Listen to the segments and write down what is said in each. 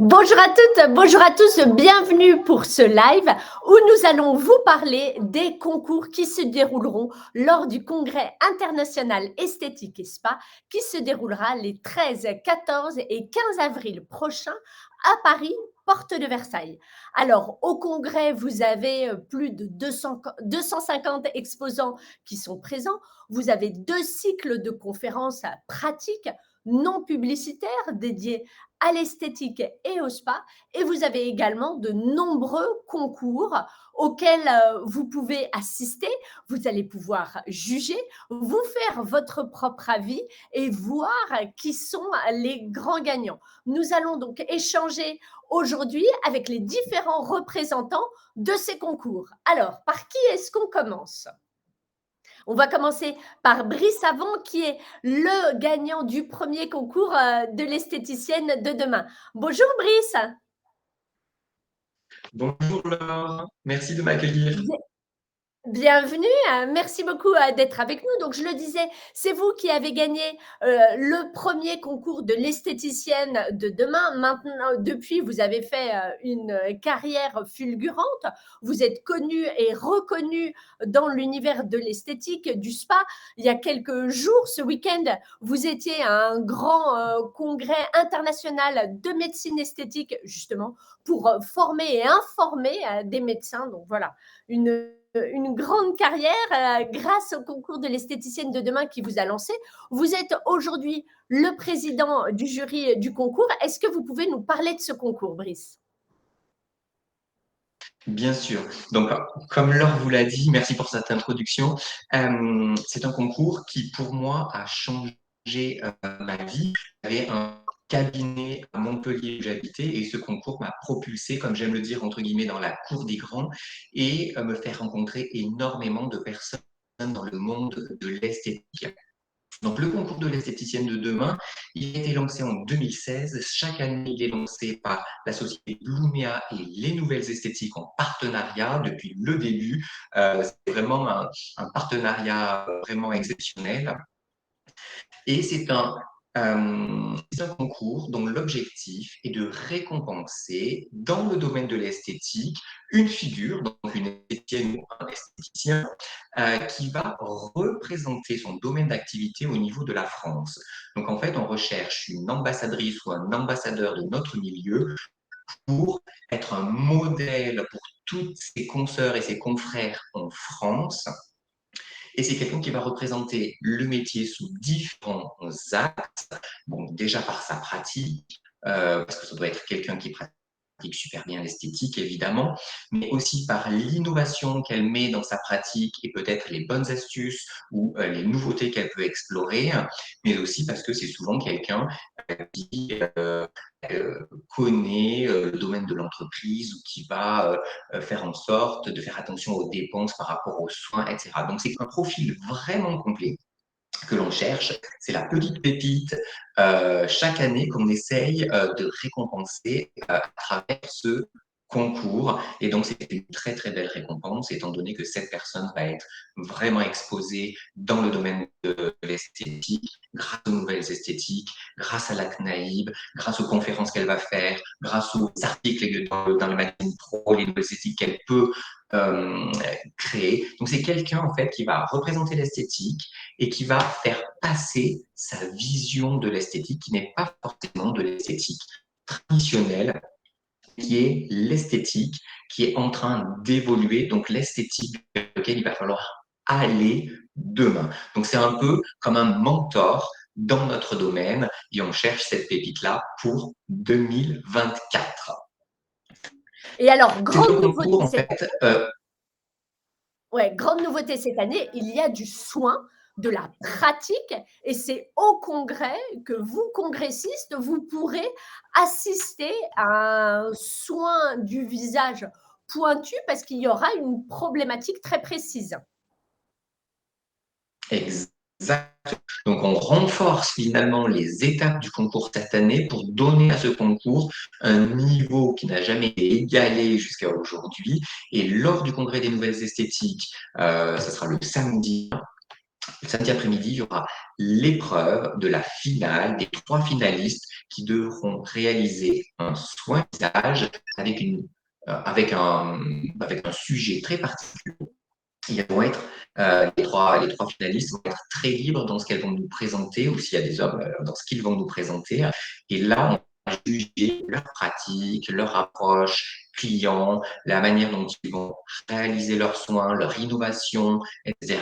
Bonjour à toutes, bonjour à tous, bienvenue pour ce live où nous allons vous parler des concours qui se dérouleront lors du Congrès international esthétique et spa qui se déroulera les 13, 14 et 15 avril prochains à Paris, porte de Versailles. Alors, au Congrès, vous avez plus de 250 exposants qui sont présents. Vous avez 2 cycles de conférences pratiques non publicitaires dédiés à l'esthétique et au spa. Et vous avez également de nombreux concours auxquels vous pouvez assister. Vous allez pouvoir juger, vous faire votre propre avis et voir qui sont les grands gagnants. Nous allons donc échanger aujourd'hui avec les différents représentants de ces concours. Alors, par qui est-ce qu'on commence? On va commencer par Brice Avant, qui est le gagnant du premier concours de l'esthéticienne de demain. Bonjour Brice. Bonjour Laure, merci de m'accueillir. Bienvenue, merci beaucoup d'être avec nous. Donc, je le disais, c'est vous qui avez gagné le premier concours de l'esthéticienne de demain. Maintenant, depuis, vous avez fait une carrière fulgurante. Vous êtes connu et reconnu dans l'univers de l'esthétique, du spa. Il y a quelques jours, ce week-end, vous étiez à un grand congrès international de médecine esthétique, justement, pour former et informer des médecins. Donc, voilà, une grande carrière grâce au concours de l'esthéticienne de demain qui vous a lancé. Vous êtes aujourd'hui le président du jury du concours. Est-ce que vous pouvez nous parler de ce concours, Brice? Bien sûr. Donc, comme Laure vous l'a dit, merci pour cette introduction. C'est un concours qui, pour moi, a changé ma vie. J'avais un cabinet à Montpellier où j'habitais et ce concours m'a propulsé, comme j'aime le dire, entre guillemets, dans la cour des grands et me fait rencontrer énormément de personnes dans le monde de l'esthétique. Donc, le concours de l'esthéticienne de demain, il a été lancé en 2016. Chaque année, il est lancé par la société Blumea et les Nouvelles Esthétiques en partenariat depuis le début. C'est vraiment un partenariat vraiment exceptionnel. Et c'est un concours dont l'objectif est de récompenser dans le domaine de l'esthétique une figure, donc une esthéticienne ou un esthéticien, qui va représenter son domaine d'activité au niveau de la France. Donc en fait, on recherche une ambassadrice ou un ambassadeur de notre milieu pour être un modèle pour toutes ses consoeurs et ses confrères en France. Et c'est quelqu'un qui va représenter le métier sous différents axes. Bon, déjà par sa pratique, parce que ça doit être quelqu'un qui pratique super bien l'esthétique, évidemment, mais aussi par l'innovation qu'elle met dans sa pratique et peut-être les bonnes astuces ou les nouveautés qu'elle peut explorer, mais aussi parce que c'est souvent quelqu'un qui connaît le domaine de l'entreprise ou qui va faire en sorte de faire attention aux dépenses par rapport aux soins, etc. Donc, c'est un profil vraiment complet que l'on cherche. C'est la petite pépite chaque année qu'on essaye de récompenser à travers ce concours. Et donc, c'est une très, très belle récompense, étant donné que cette personne va être vraiment exposée dans le domaine de l'esthétique, grâce aux nouvelles esthétiques, grâce à la CNAIB, grâce aux conférences qu'elle va faire, grâce aux articles dans le magazine Pro, les nouvelles esthétiques qu'elle peut euh, créer. Donc, c'est quelqu'un, en fait, qui va représenter l'esthétique et qui va faire passer sa vision de l'esthétique, qui n'est pas forcément de l'esthétique traditionnelle, qui est l'esthétique qui est en train d'évoluer, donc l'esthétique vers laquelle il va falloir aller demain. Donc c'est un peu comme un mentor dans notre domaine et on cherche cette pépite-là pour 2024. Et alors, C'est un grande nouveauté concours en cette fait Ouais, grande nouveauté cette année, il y a du soin, de la pratique et c'est au congrès que vous, congressistes, vous pourrez assister à un soin du visage pointu parce qu'il y aura une problématique très précise. exact. Donc, on renforce finalement les étapes du concours cette année pour donner à ce concours un niveau qui n'a jamais été égalé jusqu'à aujourd'hui. Et lors du congrès des nouvelles esthétiques, ce sera le samedi après-midi, il y aura l'épreuve de la finale des 3 finalistes qui devront réaliser un soin visage avec un sujet très particulier. Ils vont être, les trois finalistes vont être très libres dans ce qu'elles vont nous présenter, ou s'il y a des hommes, dans ce qu'ils vont nous présenter. Et là, on va juger leur pratique, leur approche client, la manière dont ils vont réaliser leurs soins, leur innovation, etc.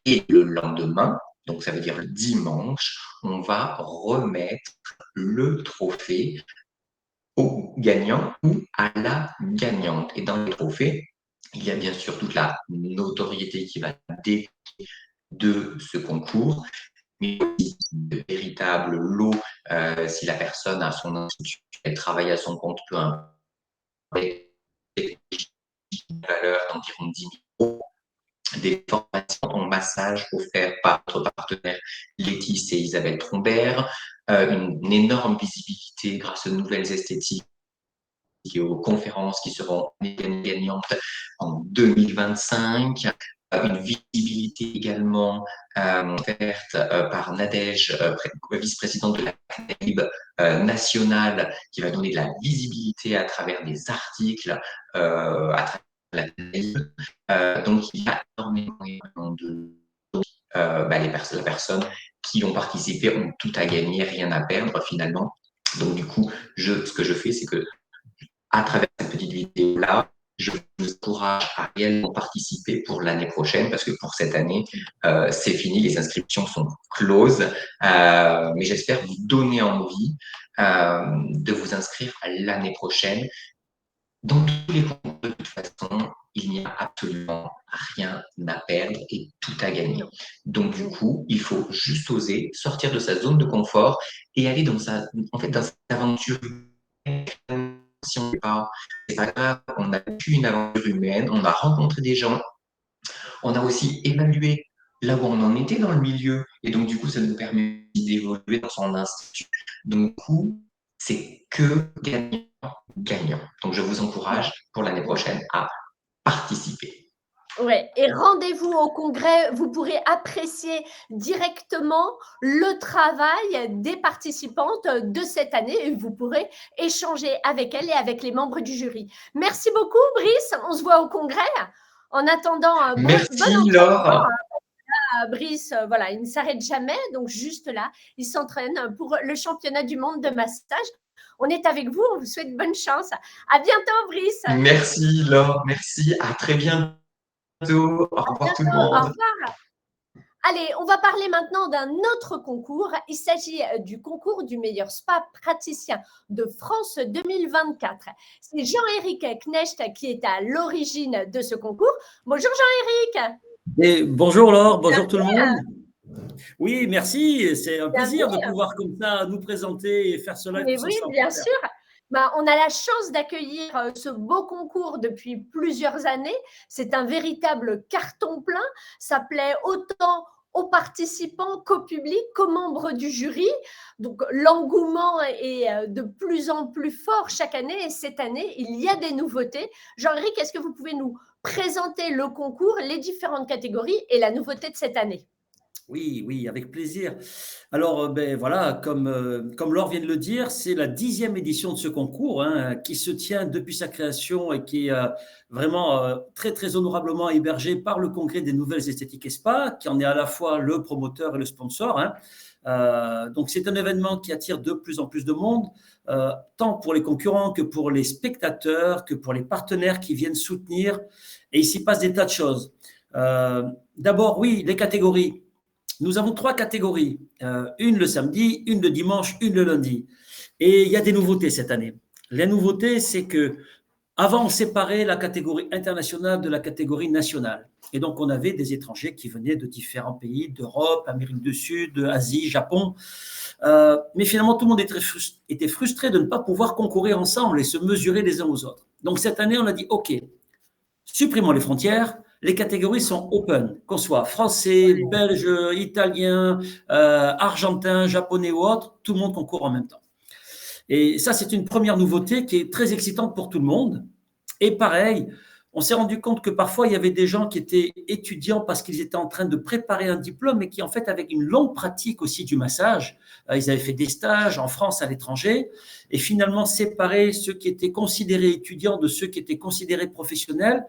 Et le lendemain, donc ça veut dire le dimanche, on va remettre le trophée au gagnant ou à la gagnante. Et dans les trophées, il y a bien sûr toute la notoriété qui va découler de ce concours, mais aussi de véritables lots si la personne a son institut, elle travaille à son compte, peu importe, une valeur d'environ 10 000 euros, des formations en massage offertes par notre partenaire Létis et Isabelle Trombert, une énorme visibilité grâce aux nouvelles esthétiques et aux conférences qui seront gagnantes en 2025, une visibilité également offerte par Nadège, vice-présidente de la CNAIB nationale, qui va donner de la visibilité à travers des articles, à travers la CNAIB. Donc, il y a énormément de... la personne qui ont participé ont tout à gagner, rien à perdre finalement. Donc, du coup, ce que je fais, c'est que à travers cette petite vidéo-là, je vous encourage à réellement participer pour l'année prochaine, parce que pour cette année, c'est fini, les inscriptions sont closes, mais j'espère vous donner envie de vous inscrire à l'année prochaine. Dans tous les concours, de toute façon, il n'y a absolument rien à perdre et tout à gagner. Donc, du coup, il faut juste oser sortir de sa zone de confort et aller dans cette aventure. Si on ne fait pas, c'est pas grave, on a vécu une aventure humaine, on a rencontré des gens, on a aussi évalué là où on en était dans le milieu, et donc du coup, ça nous permet d'évoluer dans son institut. Donc, du coup, c'est que gagnant. Donc, je vous encourage pour l'année prochaine à participer. Ouais, et rendez-vous au congrès, vous pourrez apprécier directement le travail des participantes de cette année et vous pourrez échanger avec elles et avec les membres du jury. Merci beaucoup, Brice. On se voit au congrès. En attendant, merci Laure. Brice, voilà, il ne s'arrête jamais, donc juste là, il s'entraîne pour le championnat du monde de massage. On est avec vous, on vous souhaite bonne chance. À bientôt, Brice. Merci Laure, merci, à très bientôt. Au revoir tout le monde. Au revoir. Allez, on va parler maintenant d'un autre concours. Il s'agit du concours du meilleur spa praticien de France 2024. C'est Jean-Éric Knecht qui est à l'origine de ce concours. Bonjour Jean-Éric. Et bonjour Laure, bonjour tout le monde. Oui, merci. C'est un plaisir de pouvoir comme ça nous présenter et faire cela. Mais oui, bien sûr. On a la chance d'accueillir ce beau concours depuis plusieurs années. C'est un véritable carton plein. Ça plaît autant aux participants qu'au public, qu'aux membres du jury. Donc, l'engouement est de plus en plus fort chaque année. Et cette année, il y a des nouveautés. Jean-Éric, est-ce que vous pouvez nous présenter le concours, les différentes catégories et la nouveauté de cette année ? Oui, avec plaisir. Alors, voilà, comme Laure vient de le dire, c'est la 10e édition de ce concours qui se tient depuis sa création et qui est vraiment très, très honorablement hébergé par le Congrès des Nouvelles Esthétiques et Spa, qui en est à la fois le promoteur et le sponsor. Donc, c'est un événement qui attire de plus en plus de monde, tant pour les concurrents que pour les spectateurs, que pour les partenaires qui viennent soutenir. Et il s'y passe des tas de choses. D'abord, oui, les catégories. Nous avons 3 catégories, une le samedi, une le dimanche, une le lundi. Et il y a des nouveautés cette année. La nouveauté, c'est que avant, on séparait la catégorie internationale de la catégorie nationale. Et donc, on avait des étrangers qui venaient de différents pays, d'Europe, Amérique du Sud, Asie, Japon. Mais finalement, tout le monde était frustré de ne pas pouvoir concourir ensemble et se mesurer les uns aux autres. Donc, cette année, on a dit, OK, supprimons les frontières. Les catégories sont open, qu'on soit français, belge, italien, argentin, japonais ou autre, tout le monde concourt en même temps. Et ça, c'est une première nouveauté qui est très excitante pour tout le monde. Et pareil, on s'est rendu compte que parfois, il y avait des gens qui étaient étudiants parce qu'ils étaient en train de préparer un diplôme et qui, en fait, avec une longue pratique aussi du massage, ils avaient fait des stages en France, à l'étranger, et finalement séparer ceux qui étaient considérés étudiants de ceux qui étaient considérés professionnels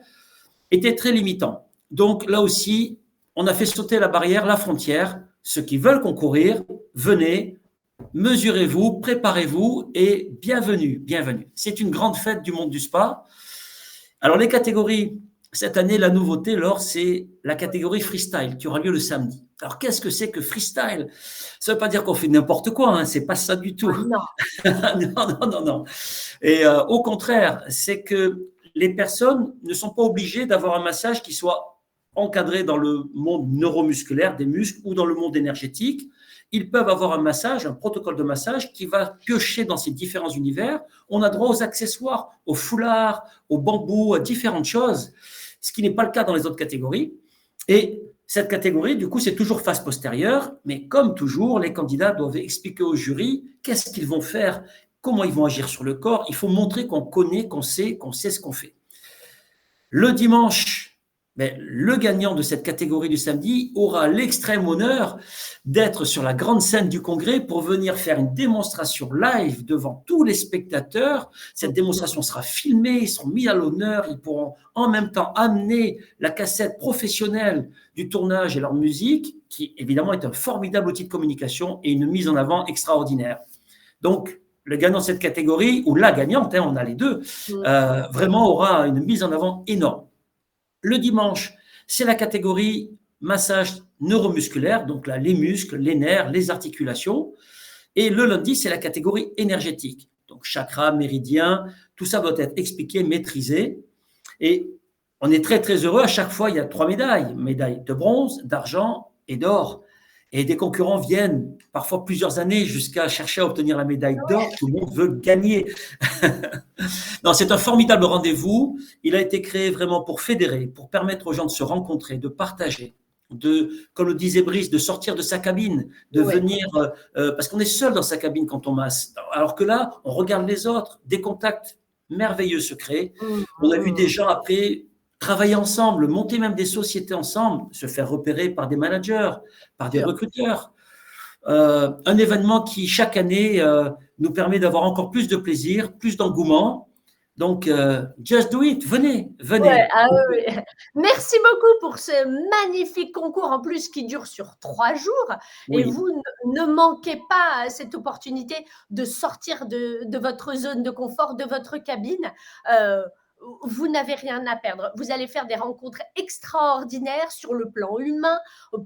était très limitant. Donc là aussi, on a fait sauter la barrière, la frontière. Ceux qui veulent concourir, venez, mesurez-vous, préparez-vous et bienvenue, bienvenue. C'est une grande fête du monde du spa. Alors les catégories, cette année, la nouveauté, Laure, c'est la catégorie freestyle qui aura lieu le samedi. Alors qu'est-ce que c'est que freestyle? Ça ne veut pas dire qu'on fait n'importe quoi, hein, c'est pas ça du tout. Non. Et au contraire, c'est que les personnes ne sont pas obligées d'avoir un massage qui soit encadré dans le monde neuromusculaire des muscles ou dans le monde énergétique. Ils peuvent avoir un massage, un protocole de massage qui va piocher dans ces différents univers. On a droit aux accessoires, aux foulards, aux bambous, à différentes choses, ce qui n'est pas le cas dans les autres catégories. Et cette catégorie, du coup, c'est toujours face postérieure, mais comme toujours, les candidats doivent expliquer au jury qu'est-ce qu'ils vont faire, comment ils vont agir sur le corps. Il faut montrer qu'on connaît, qu'on sait ce qu'on fait. Le dimanche, le gagnant de cette catégorie du samedi aura l'extrême honneur d'être sur la grande scène du congrès pour venir faire une démonstration live devant tous les spectateurs. Cette démonstration sera filmée, ils seront mis à l'honneur, ils pourront en même temps amener la cassette professionnelle du tournage et leur musique, qui évidemment est un formidable outil de communication et une mise en avant extraordinaire. Donc, le gagnant de cette catégorie, ou la gagnante, on a les deux, vraiment aura une mise en avant énorme. Le dimanche, c'est la catégorie massage neuromusculaire, donc là, les muscles, les nerfs, les articulations. Et le lundi, c'est la catégorie énergétique. Donc, chakra, méridien, tout ça doit être expliqué, maîtrisé. Et on est très, très heureux. À chaque fois, il y a 3 médailles. Médaille de bronze, d'argent et d'or. Et des concurrents viennent parfois plusieurs années jusqu'à chercher à obtenir la médaille d'or. Tout le monde veut gagner. Non, c'est un formidable rendez-vous. Il a été créé vraiment pour fédérer, pour permettre aux gens de se rencontrer, de partager, comme le disait Brice, de sortir de sa cabine, de venir, parce qu'on est seul dans sa cabine quand on masse. Alors que là, on regarde les autres, des contacts merveilleux se créent. On a vu des gens après travailler ensemble, monter même des sociétés ensemble, se faire repérer par des managers, par des recruteurs. Un événement qui, chaque année, nous permet d'avoir encore plus de plaisir, plus d'engouement. Donc, just do it, venez. Ouais, oui. Merci beaucoup pour ce magnifique concours, en plus, qui dure sur 3 jours. Oui. Et vous ne manquez pas cette opportunité de sortir de votre zone de confort, de votre cabine. Vous n'avez rien à perdre. Vous allez faire des rencontres extraordinaires sur le plan humain,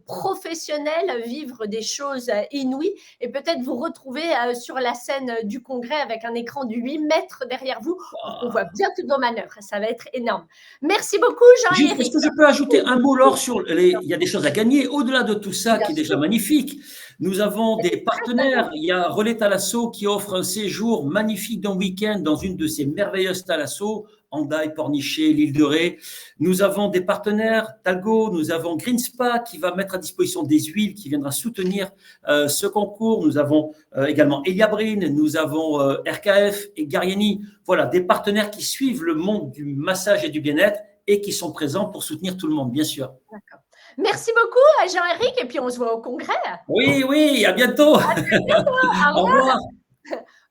professionnel, vivre des choses inouïes et peut-être vous retrouver sur la scène du congrès avec un écran de 8 mètres derrière vous pour qu'on voit bien toutes vos manœuvres. Ça va être énorme. Merci beaucoup, Jean-Éric. Est-ce que je peux ajouter un mot, Laure, il y a des choses à gagner. Au-delà de tout ça, qui est déjà magnifique, nous avons des partenaires. Il y a Relais Thalasso qui offre un séjour magnifique d'un week-end dans une de ces merveilleuses Thalasso, Hendaye, Pornichet, l'île de Ré. Nous avons des partenaires, Talgo, nous avons Green Spa qui va mettre à disposition des huiles, qui viendra soutenir ce concours. Nous avons également Eliabrine, nous avons RKF et Garieni. Voilà, des partenaires qui suivent le monde du massage et du bien-être et qui sont présents pour soutenir tout le monde, bien sûr. D'accord. Merci beaucoup, Jean-Éric, et puis on se voit au congrès. Oui, à bientôt. À très bientôt. Au revoir.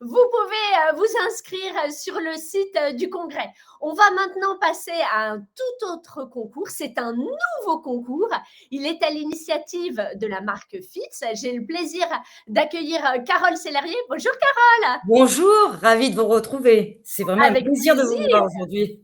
Vous pouvez vous inscrire sur le site du congrès. On va maintenant passer à un tout autre concours. C'est un nouveau concours. Il est à l'initiative de la marque Fitz. J'ai le plaisir d'accueillir Carole Sellerier. Bonjour Carole. Bonjour, ravie de vous retrouver. C'est vraiment un plaisir de vous voir aujourd'hui.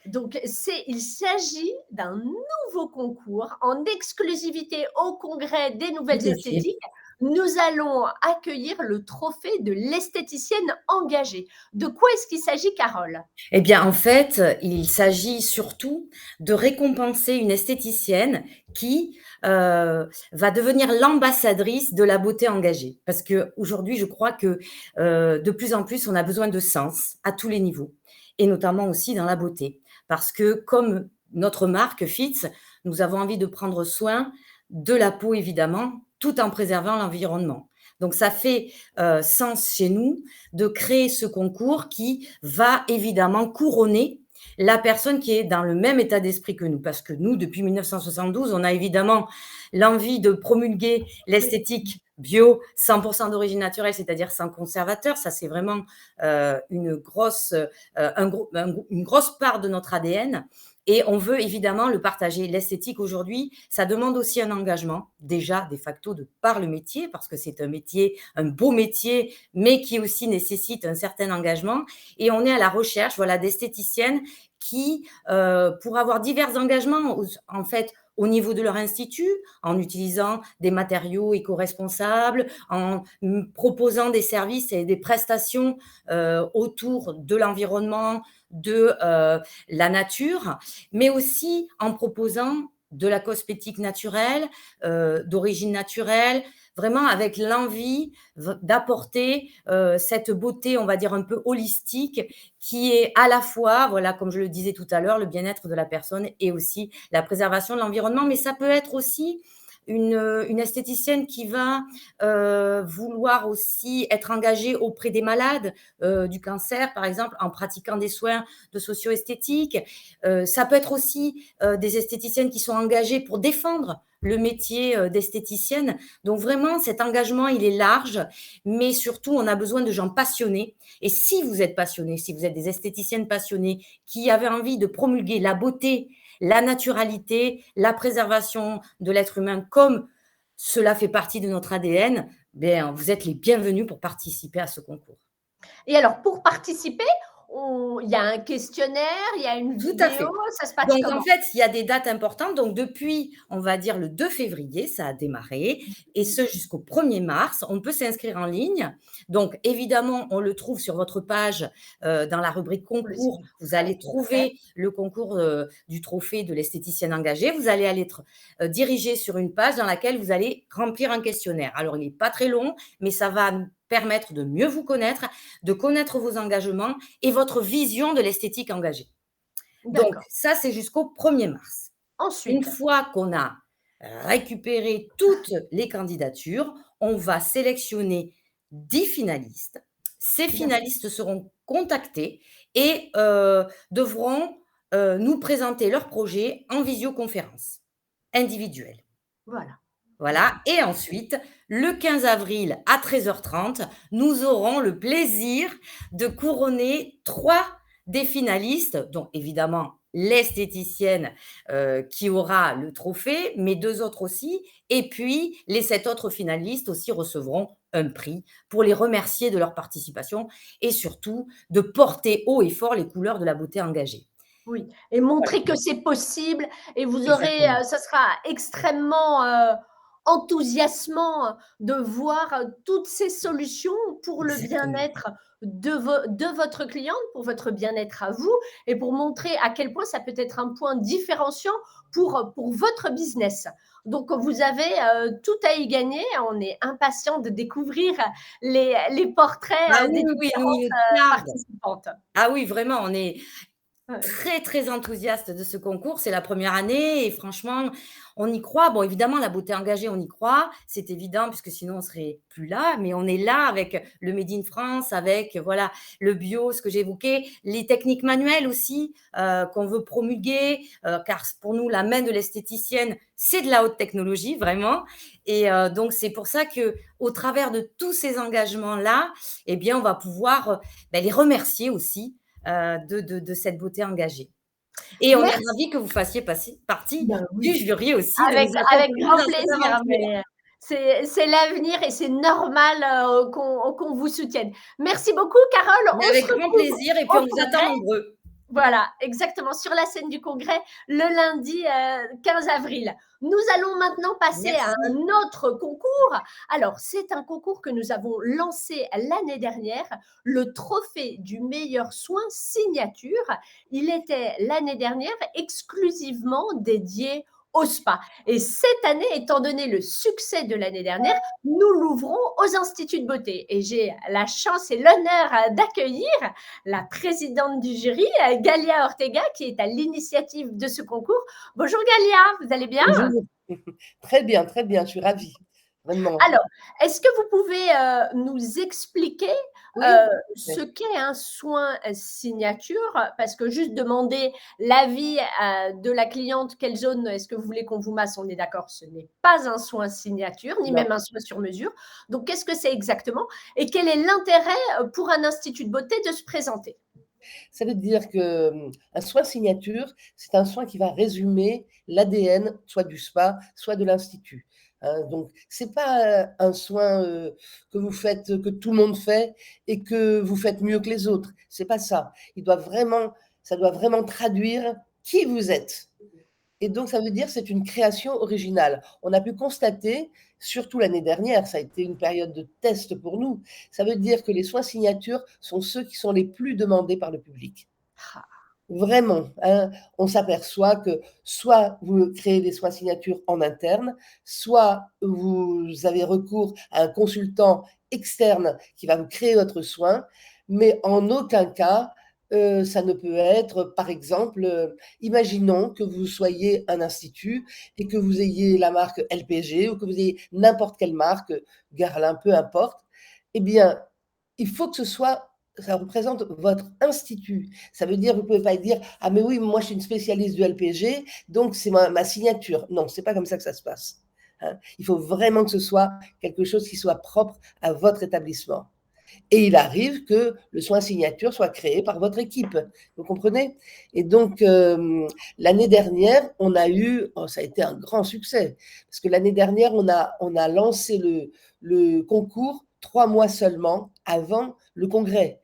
Donc, il s'agit d'un nouveau concours en exclusivité au congrès des nouvelles esthétiques. Nous allons accueillir le trophée de l'esthéticienne engagée. De quoi est-ce qu'il s'agit, Carole? Eh bien, en fait, il s'agit surtout de récompenser une esthéticienne qui va devenir l'ambassadrice de la beauté engagée. Parce qu'aujourd'hui, je crois que de plus en plus, on a besoin de sens à tous les niveaux, et notamment aussi dans la beauté. Parce que comme notre marque Fitz, nous avons envie de prendre soin de la peau, évidemment, tout en préservant l'environnement. Donc, ça fait sens chez nous de créer ce concours qui va évidemment couronner la personne qui est dans le même état d'esprit que nous. Parce que nous, depuis 1972, on a évidemment l'envie de promulguer l'esthétique bio, 100% d'origine naturelle, c'est-à-dire sans conservateur. Ça, c'est vraiment une grosse part de notre ADN. Et on veut évidemment le partager. L'esthétique aujourd'hui, ça demande aussi un engagement, déjà de facto de par le métier, parce que c'est un métier, un beau métier, mais qui aussi nécessite un certain engagement. Et on est à la recherche, voilà, d'esthéticiennes qui, pour avoir divers engagements, en fait, au niveau de leur institut, en utilisant des matériaux éco-responsables, en proposant des services et des prestations autour de l'environnement, de la nature, mais aussi en proposant de la cosmétique naturelle, d'origine naturelle, vraiment avec l'envie d'apporter cette beauté, on va dire un peu holistique, qui est à la fois, voilà, comme je le disais tout à l'heure, le bien-être de la personne et aussi la préservation de l'environnement. Mais ça peut être aussi une esthéticienne qui va vouloir aussi être engagée auprès des malades du cancer, par exemple, en pratiquant des soins de socio-esthétique. Ça peut être aussi des esthéticiennes qui sont engagées pour défendre le métier d'esthéticienne. Donc vraiment, cet engagement, il est large, mais surtout, on a besoin de gens passionnés. Et si vous êtes passionnés, si vous êtes des esthéticiennes passionnées qui avaient envie de promulguer la beauté, la naturalité, la préservation de l'être humain, comme cela fait partie de notre ADN, bien, vous êtes les bienvenus pour participer à ce concours. Et alors, pour participer, il y a un questionnaire, il y a une Tout à fait. vidéo, ça se passe Donc, comment? en fait, il y a des dates importantes. Donc, depuis, on va dire, le 2 février, ça a démarré, et ce jusqu'au 1er mars. On peut s'inscrire en ligne. Donc, évidemment, on le trouve sur votre page dans la rubrique concours. Vous allez trouver le concours du trophée de l'esthéticienne engagée. Vous allez être dirigé sur une page dans laquelle vous allez remplir un questionnaire. Alors, il n'est pas très long, mais ça va nous permettre de mieux vous connaître, de connaître vos engagements et votre vision de l'esthétique engagée. Donc, ça, c'est jusqu'au 1er mars. Ensuite, une fois qu'on a récupéré toutes les candidatures, on va sélectionner 10 finalistes. Ces finalistes seront contactés et devront nous présenter leur projet en visioconférence individuelle. Voilà. Et ensuite, le 15 avril à 13h30, nous aurons le plaisir de couronner 3 des finalistes, donc évidemment l'esthéticienne qui aura le trophée, mais 2 autres aussi. Et puis, les 7 autres finalistes aussi recevront un prix pour les remercier de leur participation et surtout de porter haut et fort les couleurs de la beauté engagée. Oui, et montrer que c'est possible, et vous aurez, Exactement. ça sera extrêmement enthousiasmant de voir toutes ces solutions pour le Exactement. bien-être de votre cliente, pour votre bien-être à vous, et pour montrer à quel point ça peut être un point différenciant pour votre business. Donc, vous avez tout à y gagner. On est impatient de découvrir les portraits Ah des oui, oui, différentes nous, il nous tarde. participantes. Ah oui, vraiment, on est Ouais. très, très enthousiaste de ce concours. C'est la première année et franchement, on y croit. Bon, évidemment, la beauté engagée, on y croit. C'est évident puisque sinon, on serait plus là. Mais on est là avec le Made in France, avec voilà, le bio, ce que j'ai évoqué, les techniques manuelles aussi qu'on veut promulguer, car pour nous, la main de l'esthéticienne, c'est de la haute technologie, vraiment. Et donc, c'est pour ça que, au travers de tous ces engagements-là, eh bien, on va pouvoir les remercier aussi de cette beauté engagée. Et on est ravis que vous fassiez partie du jury aussi. Avec grand plaisir, mais c'est l'avenir et c'est normal qu'on vous soutienne. Merci beaucoup, Carole. Avec grand plaisir, et puis on vous attend nombreux. Voilà, exactement, sur la scène du congrès le lundi 15 avril. Nous allons maintenant passer à un autre concours. Alors, c'est un concours que nous avons lancé l'année dernière, le trophée du meilleur soin signature. Il était l'année dernière exclusivement dédié au spa. Et cette année, étant donné le succès de l'année dernière, nous l'ouvrons aux instituts de beauté. Et j'ai la chance et l'honneur d'accueillir la présidente du jury, Galia Ortega, qui est à l'initiative de ce concours. Bonjour Galia, vous allez bien? Bonjour. Très bien, je suis ravie. Vraiment. Alors, est-ce que vous pouvez nous expliquer Oui, ce qu'est un soin signature, parce que juste demander l'avis de la cliente, quelle zone est-ce que vous voulez qu'on vous masse, on est d'accord, ce n'est pas un soin signature, ni non. même un soin sur mesure. Donc, qu'est-ce que c'est exactement? Et quel est l'intérêt pour un institut de beauté de se présenter? Ça veut dire que un soin signature, c'est un soin qui va résumer l'ADN, soit du spa, soit de l'institut. Hein. Donc, c'est pas un soin que vous faites, que tout le monde fait et que vous faites mieux que les autres. C'est pas ça. Ça doit vraiment traduire qui vous êtes. Et donc, ça veut dire que c'est une création originale. On a pu constater, surtout l'année dernière, ça a été une période de test pour nous, ça veut dire que les soins signatures sont ceux qui sont les plus demandés par le public. Ah, Vraiment, hein, on s'aperçoit que soit vous créez des soins signatures en interne, soit vous avez recours à un consultant externe qui va vous créer votre soin, mais en aucun cas, ça ne peut être, par exemple, imaginons que vous soyez un institut et que vous ayez la marque LPG ou que vous ayez n'importe quelle marque, Guerlain, peu importe, eh bien, il faut que ça représente votre institut. Ça veut dire, vous ne pouvez pas dire, ah mais oui, moi je suis une spécialiste du LPG, donc c'est ma signature. Non, c'est pas comme ça que ça se passe. Hein. Il faut vraiment que ce soit quelque chose qui soit propre à votre établissement. Et il arrive que le soin signature soit créé par votre équipe. Vous comprenez? Et donc, l'année dernière, on a eu, ça a été un grand succès, parce que l'année dernière, on a lancé le concours 3 mois seulement avant le congrès.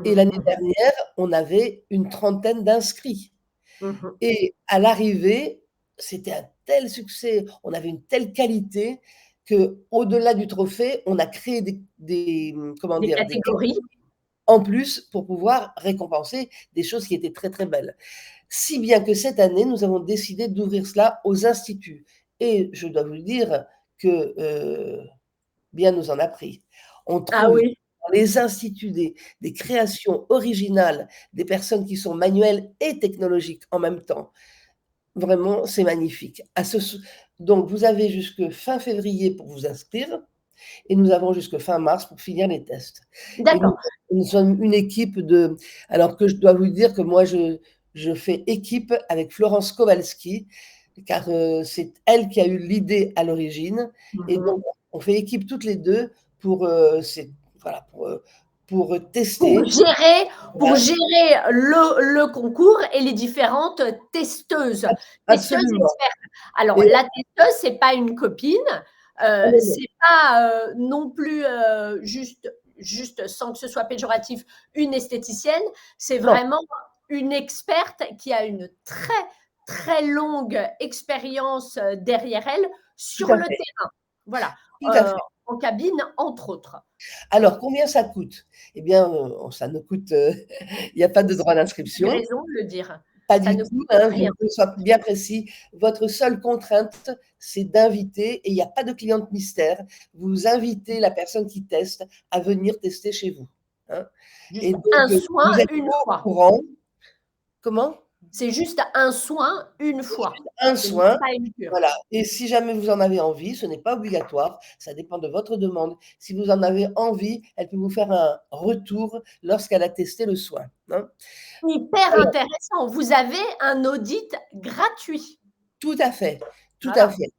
Et l'année dernière, on avait une trentaine d'inscrits. Et à l'arrivée, c'était un tel succès, on avait une telle qualité qu'au-delà du trophée, on a créé comment des dire, des catégories. catégories en plus pour pouvoir récompenser des choses qui étaient très, très belles. Si bien que cette année, nous avons décidé d'ouvrir cela aux instituts. Et je dois vous dire que bien nous en a pris. On Ah trouve oui. dans les instituts des créations originales, des personnes qui sont manuelles et technologiques en même temps. Vraiment, c'est magnifique. Donc, vous avez jusque fin février pour vous inscrire et nous avons jusque fin mars pour finir les tests. Et D'accord. nous sommes une équipe alors que je dois vous dire que moi, je fais équipe avec Florence Kowalski, car c'est elle qui a eu l'idée à l'origine. Et donc, on fait équipe toutes les deux pour, voilà, pour tester. Pour gérer le concours et les différentes testeuses. Testeuses Absolument. expertes. Alors, Et la testeuse, c'est pas une copine, c'est pas non plus juste sans que ce soit péjoratif, une esthéticienne. C'est non, vraiment une experte qui a une très, très longue expérience derrière elle tout sur à le fait, terrain. Voilà, tout à fait. en cabine, entre autres. Alors, combien ça coûte? Eh bien, ça ne coûte, il n'y a pas de droit Vous avez d'inscription, raison de le dire. pas Ça du ne tout, coûte hein, rien. je veux qu'on soit bien précis. Votre seule contrainte, c'est d'inviter, et il n'y a pas de cliente mystère, vous invitez la personne qui teste à venir tester chez vous, hein. Et Juste donc, un soin vous êtes une au fois. courant. Comment? C'est juste un soin une C'est fois. juste un Ce n'est soin. pas une cure. Voilà, et si jamais vous en avez envie, ce n'est pas obligatoire, ça dépend de votre demande. Si vous en avez envie, elle peut vous faire un retour lorsqu'elle a testé le soin, hein. Hyper Alors, intéressant. Vous avez un audit gratuit. tout à fait, tout à Voilà. fait.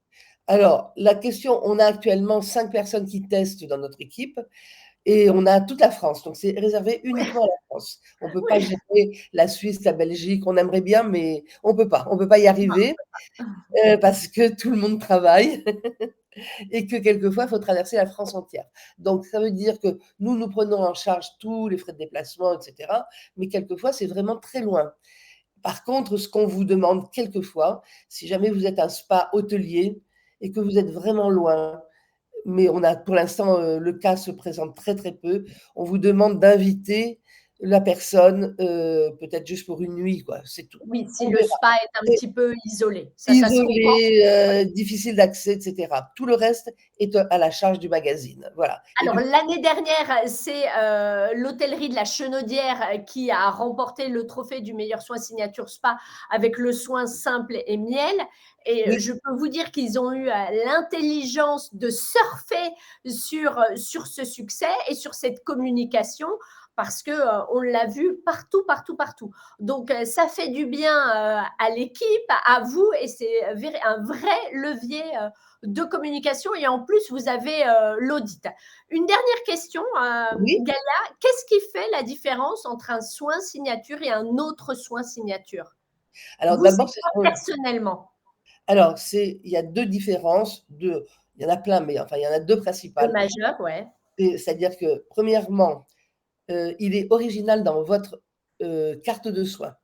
Alors, la question, on a actuellement 5 personnes qui testent dans notre équipe et on a toute la France, donc c'est réservé uniquement à la France. On ne peut pas Oui. gérer la Suisse, la Belgique, on aimerait bien, mais on ne peut pas y arriver, parce que tout le monde travaille. Et que quelquefois, il faut traverser la France entière. Donc, ça veut dire que nous prenons en charge tous les frais de déplacement, etc. Mais quelquefois, c'est vraiment très loin. Par contre, ce qu'on vous demande quelquefois, si jamais vous êtes un spa hôtelier et que vous êtes vraiment loin, mais pour l'instant, le cas se présente très, très peu, on vous demande d'inviter la personne, peut-être juste pour une nuit, quoi, c'est tout. Oui, si On le verra. spa est un Et petit peu isolé, ça se comprend. isolé, difficile d'accès, et cetera. Tout le reste est à la charge du magazine, voilà. Et Alors du l'année dernière, c'est, l'hôtellerie de la Chenaudière, qui a remporté le trophée du meilleur soin signature spa avec le soin simple et miel et oui, je peux vous dire qu'ils ont eu, l'intelligence de surfer sur ce succès et sur cette communication parce que, on l'a vu partout, partout, partout. Donc, ça fait du bien, à l'équipe, à vous et c'est un vrai levier, de communication et en plus vous avez, l'audit. Une dernière question, oui. Galia, qu'est-ce qui fait la différence entre un soin signature et un autre soin signature? Alors Vous, c'est d'abord, ce quoi sont personnellement? alors il y a 2 différences, 2, il y en a plein, mais enfin, il y en a 2 Le principales. majeur, ouais. C'est-à-dire que premièrement, il est original dans votre, carte de soins.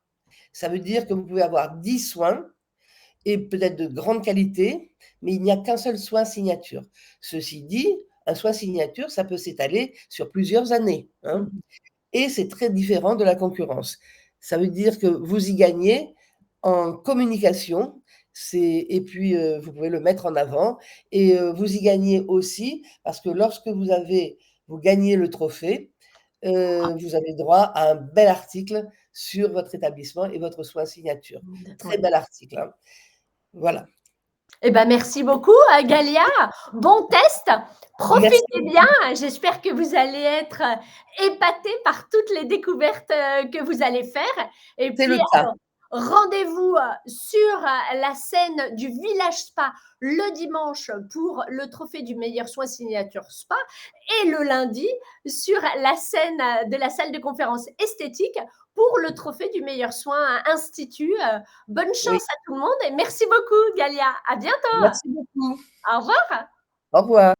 Ça veut dire que vous pouvez avoir 10 soins et peut-être de grande qualité, mais il n'y a qu'un seul soin signature. Ceci dit, un soin signature, ça peut s'étaler sur plusieurs années, hein, Mmh. et c'est très différent de la concurrence. Ça veut dire que vous y gagnez en communication, et puis, vous pouvez le mettre en avant et vous y gagnez aussi parce que lorsque vous gagnez le trophée, vous avez droit à un bel article sur votre établissement et votre soin signature. Très Ouais. bel article, hein. Voilà. Eh ben, merci beaucoup, Galia. Bon test. Merci Profitez bien. beaucoup. J'espère que vous allez être, épatés par toutes les découvertes, que vous allez faire et C'est le puis cas. alors, rendez-vous, sur, la scène du Village Spa le dimanche pour le trophée du meilleur soin signature spa et le lundi sur la scène, de la salle de conférence esthétique pour le trophée du meilleur soin institut. Bonne Oui. chance à tout le monde et merci beaucoup, Galia. À bientôt. Merci beaucoup. Au revoir. Au revoir.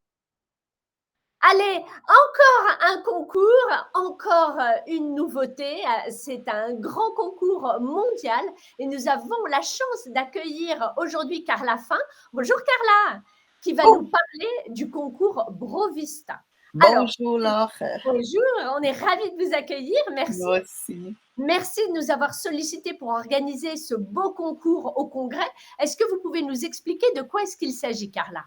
Allez, encore un concours, encore une nouveauté. C'est un grand concours mondial et nous avons la chance d'accueillir aujourd'hui Carla Fin. Bonjour Carla, qui va Oh, nous parler du concours Brovista. Alors, bonjour Laure, bonjour, on est ravis de vous accueillir. Merci. moi aussi. Merci de nous avoir sollicité pour organiser ce beau concours au congrès. Est-ce que vous pouvez nous expliquer de quoi est-ce qu'il s'agit, Carla?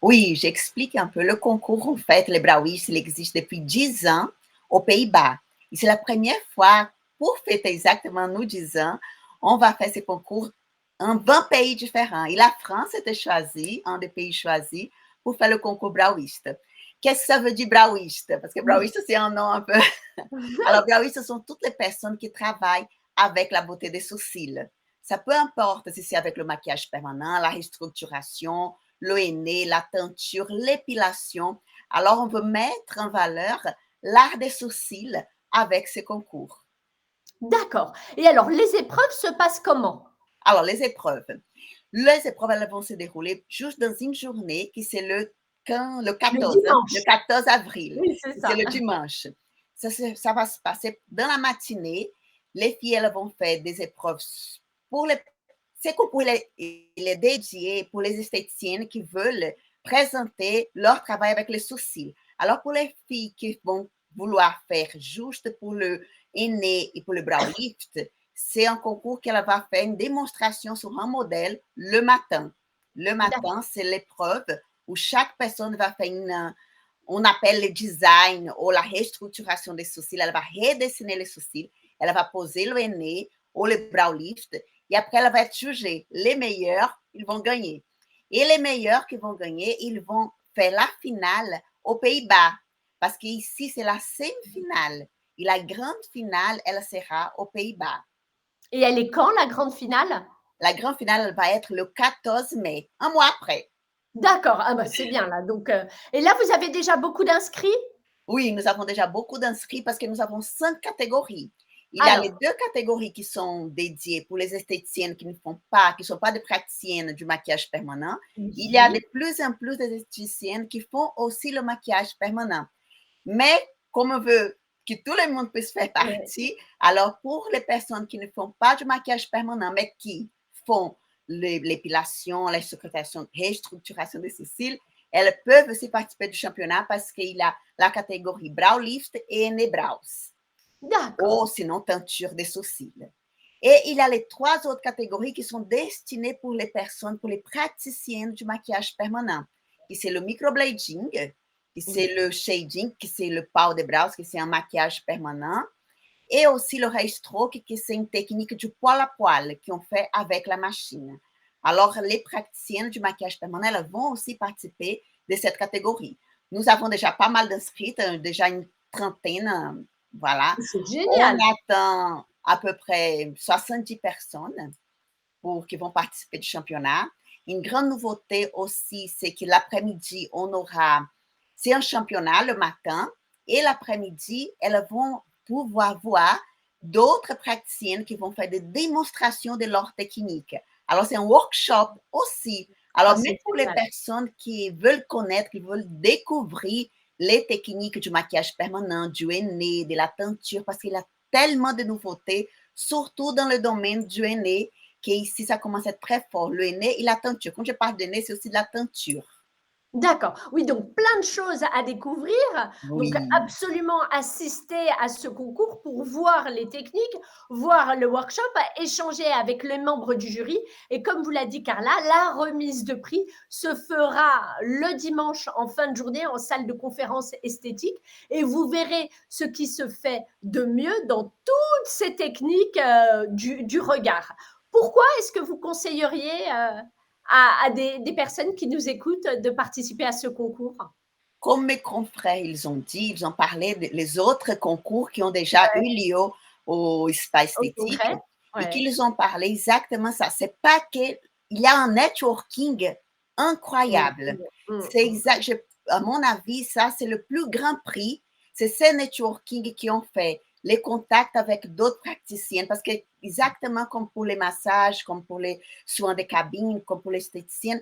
Oui, j'explique un peu le concours. En fait, le Brauwils, il existe depuis 10 ans aux Pays-Bas. Et c'est la première fois, pour fêter exactement nos 10 ans, on va faire ce concours en 20 pays différents. Et la France était choisie, un des pays choisis, pour faire le concours Brauwist. Qu'est-ce que ça veut dire Brauwist? Parce que Brauwist, c'est un nom un peu... Alors, Brauwist, ce sont toutes les personnes qui travaillent avec la beauté des sourcils. Ça peu importe si c'est avec le maquillage permanent, la restructuration, le henné, la teinture, l'épilation. Alors, on veut mettre en valeur l'art des sourcils avec ce concours. D'accord. Et alors, les épreuves se passent comment? Alors, les épreuves. Les épreuves, elles vont se dérouler juste dans une journée qui c'est le Le 14, dimanche. le 14 avril. Oui, c'est ça. C'est le dimanche. Ça va se passer dans la matinée. Les filles, elles vont faire des épreuves pour les... Ce concours, il est dédié pour les esthéticiennes qui veulent présenter leur travail avec les sourcils. Alors, pour les filles qui vont vouloir faire juste pour le henné et pour le brow lift, c'est un concours qu'elle va faire une démonstration sur un modèle le matin. Le matin, c'est l'épreuve où chaque personne va faire on appelle le design ou la restructuration des sourcils. Elle va redessiner les sourcils, elle va poser le henné ou le brow lift et après, elle va être jugée. Les meilleurs, ils vont gagner. Et les meilleurs qui vont gagner, ils vont faire la finale aux Pays-Bas parce qu'ici, c'est la semi-finale. Et la grande finale, elle sera aux Pays-Bas. Et elle est quand, la grande finale? La grande finale, elle va être le 14 mai, un mois après. D'accord. Ah bah, c'est bien là. Donc, et là, vous avez déjà beaucoup d'inscrits? Oui, nous avons déjà beaucoup d'inscrits parce que nous avons 5 catégories. Il y a les 2 catégories qui sont dédiées pour les esthéticiennes qui ne sont pas des praticiennes du maquillage permanent. Il y a de plus en plus d'esthéticiennes qui font aussi le maquillage permanent. Mais comme on veut que tout le monde puisse faire partie, alors pour les personnes qui ne font pas du maquillage permanent, mais qui font l'épilation, la restructuration des sourcils, elles peuvent aussi participer du championnat parce qu'il y a la catégorie brow lift et henné brows. D'accord. ou sinon teinture des sourcils. Et il y a les 3 autres catégories qui sont destinées pour les personnes, pour les praticiennes du maquillage permanent, qui c'est le microblading, qui c'est le shading, qui c'est le powder brows, qui c'est un maquillage permanent, et aussi le hair stroke, qui c'est une technique du poil à poil qu'on fait avec la machine. Alors, les praticiennes du maquillage permanent elles vont aussi participer de cette catégorie. Nous avons déjà pas mal d'inscrites, déjà une trentaine, voilà. C'est On génial. attend à peu près 70 personnes qui vont participer du championnat. Une grande nouveauté aussi, c'est que l'après-midi, c'est un championnat le matin et l'après-midi, elles vont pouvoir voir d'autres praticiennes qui vont faire des démonstrations de leur technique. Alors, c'est un workshop aussi. Alors, même pour les personnes qui veulent connaître, qui veulent découvrir les techniques du maquillage permanent, du henné, de la teinture, parce qu'il y a tellement de nouveautés, surtout dans le domaine du henné, qu'ici, ça commence à être très fort. Le henné et la teinture. Quand je parle de henné, c'est aussi de la teinture. D'accord. Oui, donc plein de choses à découvrir. Oui. Donc, absolument assister à ce concours pour voir les techniques, voir le workshop, échanger avec les membres du jury. Et comme vous l'a dit Carla, la remise de prix se fera le dimanche en fin de journée en salle de conférence esthétique. Et vous verrez ce qui se fait de mieux dans toutes ces techniques du regard. Pourquoi est-ce que vous conseilleriez à des personnes qui nous écoutent de participer à ce concours? Comme mes confrères, ils ont parlé des autres concours qui ont déjà eu lieu au Spa Esthétique et qu'ils ont parlé exactement ça. C'est pas qu'il y a un networking incroyable. C'est exact. À mon avis, ça, c'est le plus grand prix. C'est ces networking qui ont fait les contacts avec d'autres praticiennes parce que exactement comme pour les massages, comme pour les soins de cabine, comme pour les esthéticiennes,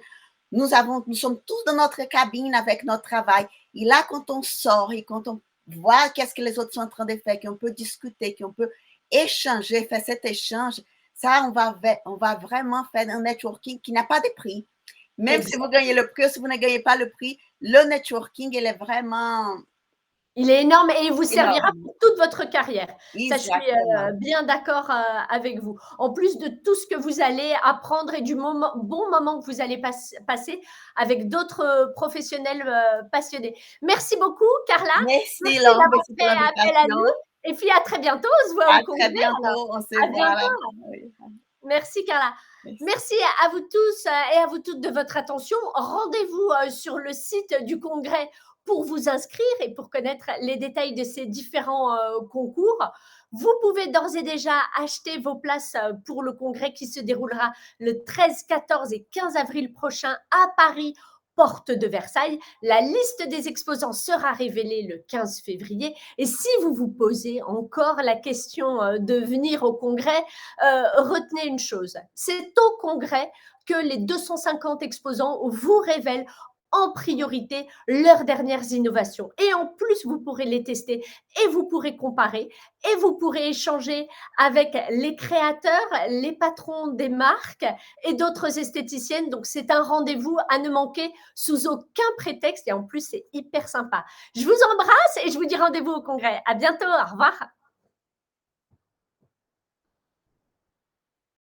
nous sommes tous dans notre cabine avec notre travail. Et là, quand on sort et quand on voit qu'est-ce que les autres sont en train de faire, qu'on peut discuter, qu'on peut échanger, faire cet échange, ça, on va vraiment faire un networking qui n'a pas de prix. Même si vous gagnez le prix, si vous ne gagnez pas le prix, le networking, il est vraiment... Il est énorme et il vous servira pour toute votre carrière. Exactement. Ça, je suis bien d'accord avec vous. En plus de tout ce que vous allez apprendre et du bon moment que vous allez passer avec d'autres professionnels passionnés. Merci beaucoup, Carla. Merci Laure, d'avoir fait appel à nous. Et puis, à très bientôt. On se voit au congrès. À très bientôt. On se voit. Merci, Carla. Merci à vous tous et à vous toutes de votre attention. Rendez-vous sur le site du congrès pour vous inscrire et pour connaître les détails de ces différents concours. Vous pouvez d'ores et déjà acheter vos places pour le congrès qui se déroulera le 13, 14 et 15 avril prochain à Paris, porte de Versailles. La liste des exposants sera révélée le 15 février. Et si vous vous posez encore la question de venir au congrès, retenez une chose. C'est au congrès que les 250 exposants vous révèlent en priorité leurs dernières innovations. Et en plus, vous pourrez les tester et vous pourrez comparer et vous pourrez échanger avec les créateurs, les patrons des marques et d'autres esthéticiennes. Donc, c'est un rendez-vous à ne manquer sous aucun prétexte et en plus, c'est hyper sympa. Je vous embrasse et je vous dis rendez-vous au congrès. À bientôt. Au revoir.